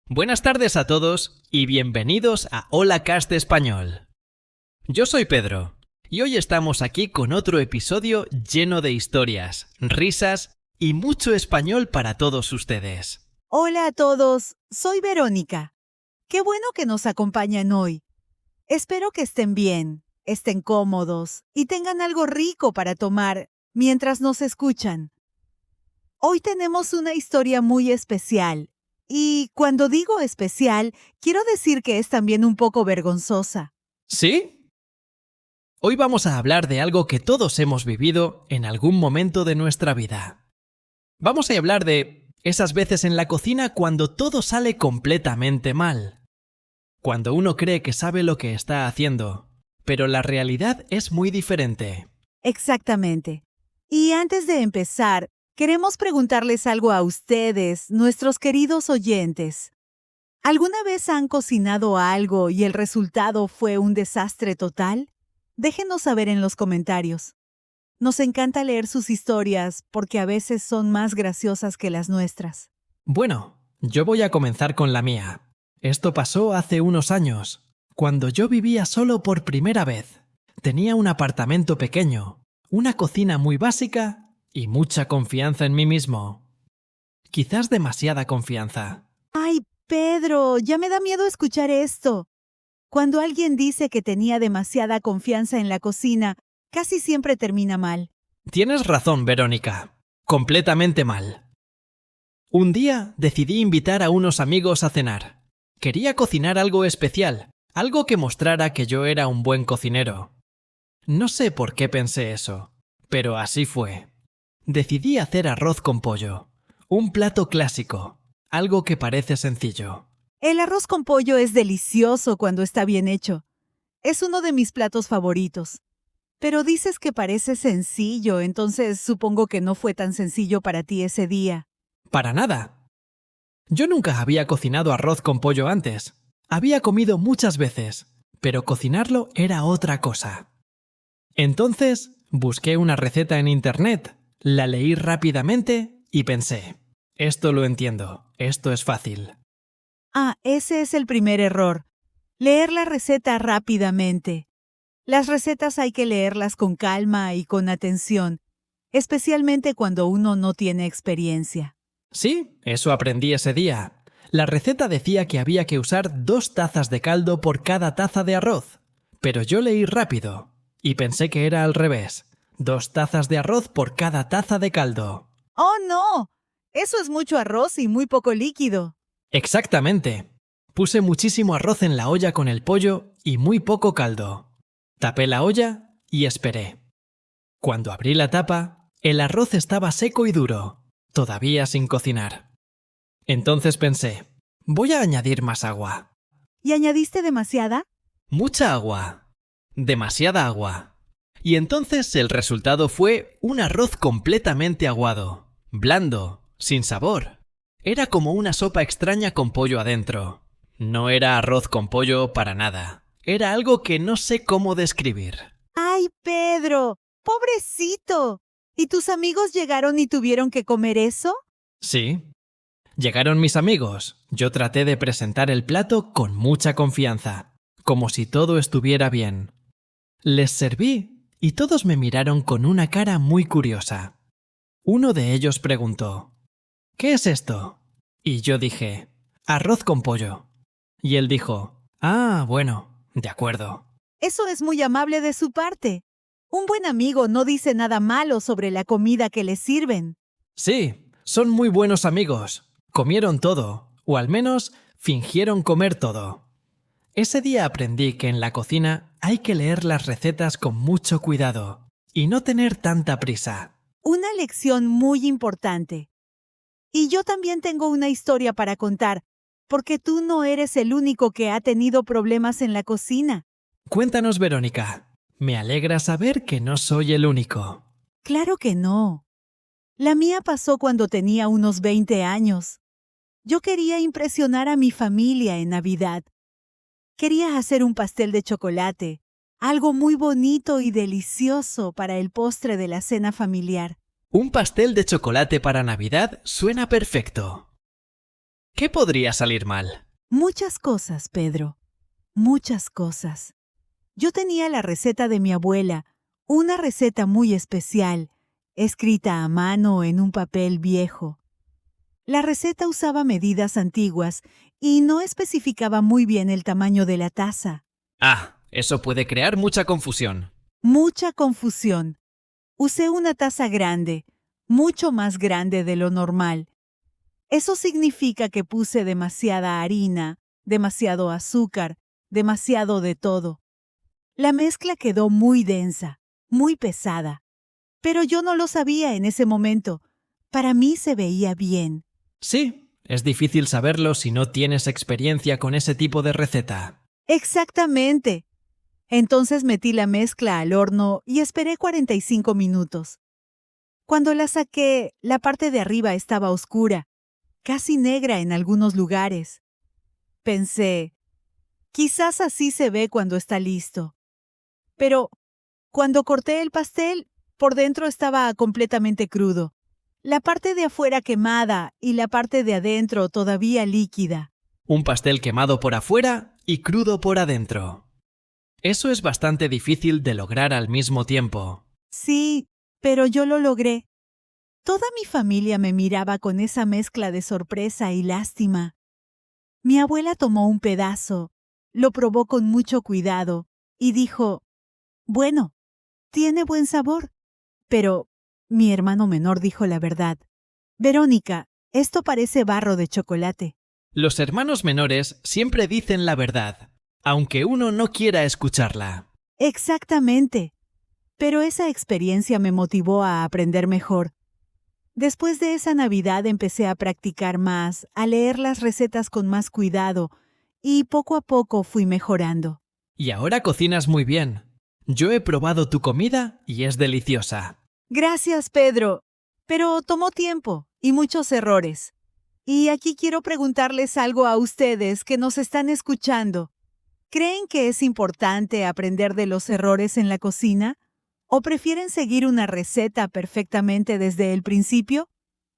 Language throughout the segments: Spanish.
Buenas tardes a todos y bienvenidos a Hola Cast Español. Yo soy Pedro y hoy estamos aquí con otro episodio lleno de historias, risas y mucho español para todos ustedes. Hola a todos, soy Verónica. Qué bueno que nos acompañan hoy. Espero que estén bien, estén cómodos y tengan algo rico para tomar mientras nos escuchan. Hoy tenemos una historia muy especial. Y cuando digo especial, quiero decir que es también un poco vergonzosa. ¿Sí? Hoy vamos a hablar de algo que todos hemos vivido en algún momento de nuestra vida. Vamos a hablar de esas veces en la cocina cuando todo sale completamente mal. Cuando uno cree que sabe lo que está haciendo, pero la realidad es muy diferente. Exactamente. Y antes de empezar, queremos preguntarles algo a ustedes, nuestros queridos oyentes. ¿Alguna vez han cocinado algo y el resultado fue un desastre total? Déjenos saber en los comentarios. Nos encanta leer sus historias porque a veces son más graciosas que las nuestras. Bueno, yo voy a comenzar con la mía. Esto pasó hace unos años, cuando yo vivía solo por primera vez. Tenía un apartamento pequeño, una cocina muy básica y mucha confianza en mí mismo. Quizás demasiada confianza. ¡Ay, Pedro! Ya me da miedo escuchar esto. Cuando alguien dice que tenía demasiada confianza en la cocina, casi siempre termina mal. Tienes razón, Verónica. Completamente mal. Un día decidí invitar a unos amigos a cenar. Quería cocinar algo especial, algo que mostrara que yo era un buen cocinero. No sé por qué pensé eso, pero así fue. Decidí hacer arroz con pollo, un plato clásico, algo que parece sencillo. El arroz con pollo es delicioso cuando está bien hecho. Es uno de mis platos favoritos. Pero dices que parece sencillo, entonces supongo que no fue tan sencillo para ti ese día. Para nada. Yo nunca había cocinado arroz con pollo antes. Había comido muchas veces, pero cocinarlo era otra cosa. Entonces, busqué una receta en internet, la leí rápidamente y pensé, esto lo entiendo, esto es fácil. Ah, ese es el primer error. Leer la receta rápidamente. Las recetas hay que leerlas con calma y con atención, especialmente cuando uno no tiene experiencia. Sí, eso aprendí ese día. La receta decía que había que usar 2 tazas de caldo por cada taza de arroz. Pero yo leí rápido y pensé que era al revés. 2 tazas de arroz por cada taza de caldo. ¡Oh, no! Eso es mucho arroz y muy poco líquido. Exactamente. Puse muchísimo arroz en la olla con el pollo y muy poco caldo. Tapé la olla y esperé. Cuando abrí la tapa, el arroz estaba seco y duro, todavía sin cocinar. Entonces pensé, voy a añadir más agua. ¿Y añadiste demasiada? Mucha agua. Demasiada agua. Y entonces el resultado fue un arroz completamente aguado, blando, sin sabor. Era como una sopa extraña con pollo adentro. No era arroz con pollo para nada. Era algo que no sé cómo describir. ¡Ay, Pedro! ¡Pobrecito! ¿Y tus amigos llegaron y tuvieron que comer eso? Sí. Llegaron mis amigos. Yo traté de presentar el plato con mucha confianza, como si todo estuviera bien. Les serví y todos me miraron con una cara muy curiosa. Uno de ellos preguntó, ¿qué es esto? Y yo dije, arroz con pollo. Y él dijo, ah, bueno, de acuerdo. Eso es muy amable de su parte. Un buen amigo no dice nada malo sobre la comida que le sirven. Sí, son muy buenos amigos. Comieron todo, o al menos fingieron comer todo. Ese día aprendí que en la cocina hay que leer las recetas con mucho cuidado y no tener tanta prisa. Una lección muy importante. Y yo también tengo una historia para contar, porque tú no eres el único que ha tenido problemas en la cocina. Cuéntanos, Verónica. Me alegra saber que no soy el único. Claro que no. La mía pasó cuando tenía unos 20 años. Yo quería impresionar a mi familia en Navidad. Quería hacer un pastel de chocolate, algo muy bonito y delicioso para el postre de la cena familiar. Un pastel de chocolate para Navidad suena perfecto. ¿Qué podría salir mal? Muchas cosas, Pedro. Muchas cosas. Yo tenía la receta de mi abuela, una receta muy especial, escrita a mano en un papel viejo. La receta usaba medidas antiguas y no especificaba muy bien el tamaño de la taza. Eso puede crear mucha confusión. Mucha confusión. Usé una taza grande, mucho más grande de lo normal. Eso significa que puse demasiada harina, demasiado azúcar, demasiado de todo. La mezcla quedó muy densa, muy pesada. Pero yo no lo sabía en ese momento. Para mí se veía bien. Sí, es difícil saberlo si no tienes experiencia con ese tipo de receta. Exactamente. Entonces metí la mezcla al horno y esperé 45 minutos. Cuando la saqué, la parte de arriba estaba oscura, casi negra en algunos lugares. Pensé, quizás así se ve cuando está listo. Pero cuando corté el pastel, por dentro estaba completamente crudo. La parte de afuera quemada y la parte de adentro todavía líquida. Un pastel quemado por afuera y crudo por adentro. Eso es bastante difícil de lograr al mismo tiempo. Sí, pero yo lo logré. Toda mi familia me miraba con esa mezcla de sorpresa y lástima. Mi abuela tomó un pedazo, lo probó con mucho cuidado y dijo, bueno, tiene buen sabor. Pero mi hermano menor dijo la verdad. Verónica, esto parece barro de chocolate. Los hermanos menores siempre dicen la verdad, aunque uno no quiera escucharla. Exactamente. Pero esa experiencia me motivó a aprender mejor. Después de esa Navidad empecé a practicar más, a leer las recetas con más cuidado, y poco a poco fui mejorando. Y ahora cocinas muy bien. Yo he probado tu comida y es deliciosa. Gracias, Pedro. Pero tomó tiempo y muchos errores. Y aquí quiero preguntarles algo a ustedes que nos están escuchando. ¿Creen que es importante aprender de los errores en la cocina? ¿O prefieren seguir una receta perfectamente desde el principio?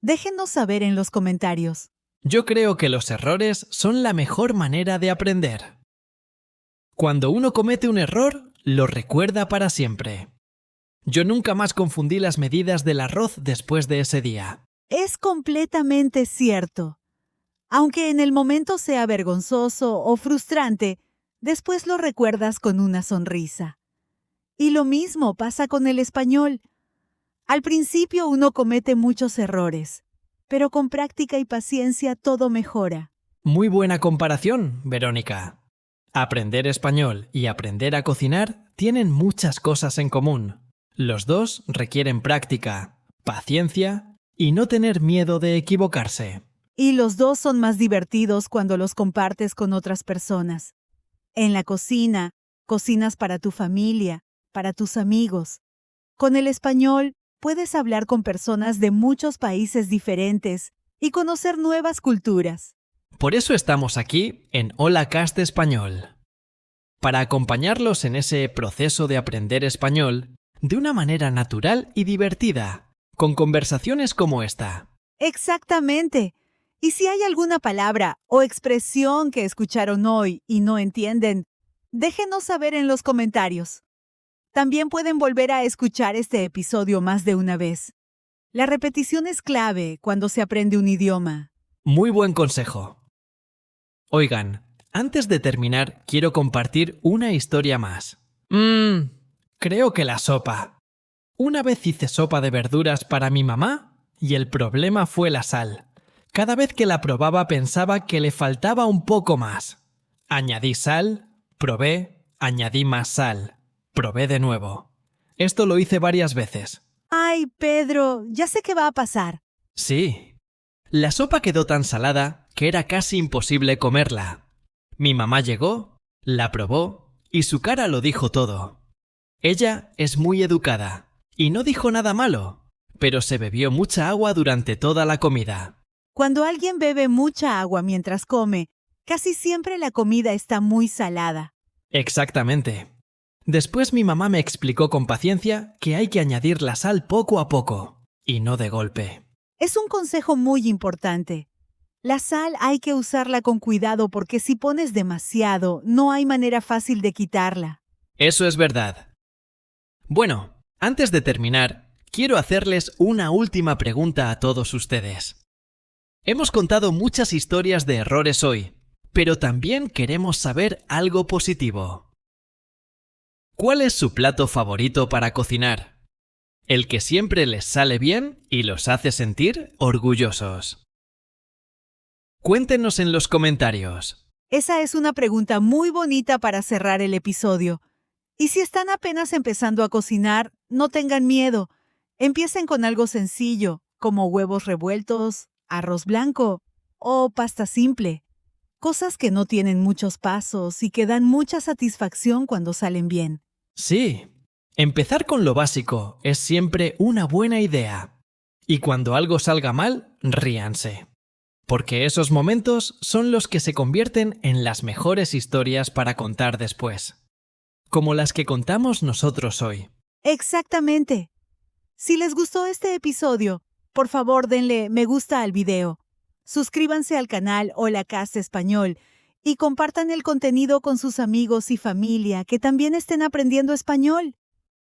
Déjenos saber en los comentarios. Yo creo que los errores son la mejor manera de aprender. Cuando uno comete un error, lo recuerda para siempre. Yo nunca más confundí las medidas del arroz después de ese día. Es completamente cierto. Aunque en el momento sea vergonzoso o frustrante, después lo recuerdas con una sonrisa. Y lo mismo pasa con el español. Al principio uno comete muchos errores, pero con práctica y paciencia todo mejora. Muy buena comparación, Verónica. Aprender español y aprender a cocinar tienen muchas cosas en común. Los dos requieren práctica, paciencia y no tener miedo de equivocarse. Y los dos son más divertidos cuando los compartes con otras personas. En la cocina, cocinas para tu familia, para tus amigos. Con el español, puedes hablar con personas de muchos países diferentes y conocer nuevas culturas. Por eso estamos aquí en Hola Cast Español. Para acompañarlos en ese proceso de aprender español de una manera natural y divertida, con conversaciones como esta. Exactamente. Y si hay alguna palabra o expresión que escucharon hoy y no entienden, déjenos saber en los comentarios. También pueden volver a escuchar este episodio más de una vez. La repetición es clave cuando se aprende un idioma. Muy buen consejo. Oigan, antes de terminar, quiero compartir una historia más. Creo que la sopa. Una vez hice sopa de verduras para mi mamá y el problema fue la sal. Cada vez que la probaba pensaba que le faltaba un poco más. Añadí sal, probé, añadí más sal, probé de nuevo. Esto lo hice varias veces. ¡Ay, Pedro! Ya sé qué va a pasar. Sí. La sopa quedó tan salada que era casi imposible comerla. Mi mamá llegó, la probó y su cara lo dijo todo. Ella es muy educada y no dijo nada malo, pero se bebió mucha agua durante toda la comida. Cuando alguien bebe mucha agua mientras come, casi siempre la comida está muy salada. Exactamente. Después mi mamá me explicó con paciencia que hay que añadir la sal poco a poco y no de golpe. Es un consejo muy importante. La sal hay que usarla con cuidado porque si pones demasiado, no hay manera fácil de quitarla. Eso es verdad. Bueno, antes de terminar, quiero hacerles una última pregunta a todos ustedes. Hemos contado muchas historias de errores hoy, pero también queremos saber algo positivo. ¿Cuál es su plato favorito para cocinar? El que siempre les sale bien y los hace sentir orgullosos. Cuéntenos en los comentarios. Esa es una pregunta muy bonita para cerrar el episodio. Y si están apenas empezando a cocinar, no tengan miedo. Empiecen con algo sencillo, como huevos revueltos, arroz blanco o pasta simple. Cosas que no tienen muchos pasos y que dan mucha satisfacción cuando salen bien. Sí, empezar con lo básico es siempre una buena idea. Y cuando algo salga mal, ríanse. Porque esos momentos son los que se convierten en las mejores historias para contar después. Como las que contamos nosotros hoy. Exactamente. Si les gustó este episodio, por favor denle me gusta al video. Suscríbanse al canal Hola Casa Español y compartan el contenido con sus amigos y familia que también estén aprendiendo español.